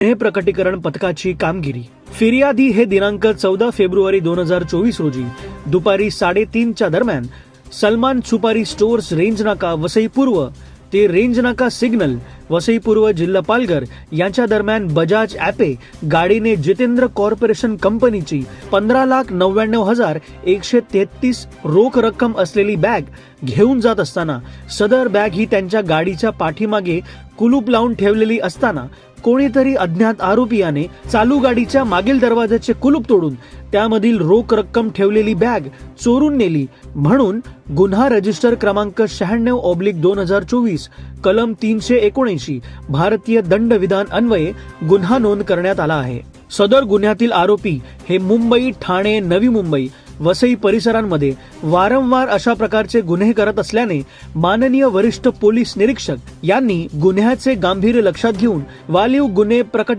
गुन्हे प्रकटीकरण पथकाची कामगिरी। फिर्यादी हे दिनांक 14 फेब्रुवारी 2024 रोजी दुपारी 3:30च्या दरम्यान सलमान सुपारी स्टोअर्स रेंज नाका वसई पूर्व ते रेंज नाका सिग्नल वसई पूर्व जिल्हा पालघर यांच्या दरम्यान बजाज ॲपे गाडीने जितेंद्र कॉर्पोरेशन कंपनीची 15,99,133 रोख रक्कम असलेली बॅग घेऊन जात असताना सदर बॅग ही त्यांच्या गाडीच्या पाठीमागे कुलूप लावून ठेवलेली असताना कोणीतरी अज्ञात आरोपीयाने चालू गाडीच्या मागील दरवाजाचे कुलूप तोडून त्यामधील रोख रक्कम ठेवलेली बॅग चोरून नेली म्हणून गुन्हा रजिस्टर क्रमांक 96/2024 कलम 379 भारतीय दंडविधान अन्वये गुन्हा नोंद करण्यात आला आहे। सदर गुन्ह्यातील आरोपी हे मुंबई, ठाणे, नवी मुंबई, वसई परिसरांमध्ये वारंवार अशा प्रकारचे गुन्हे करत असल्याने माननीय वरिष्ठ पोलीस निरीक्षक यांनी गुन्ह्याचे गांभीर्य लक्षात घेऊन वालीव गुन्हे प्रकट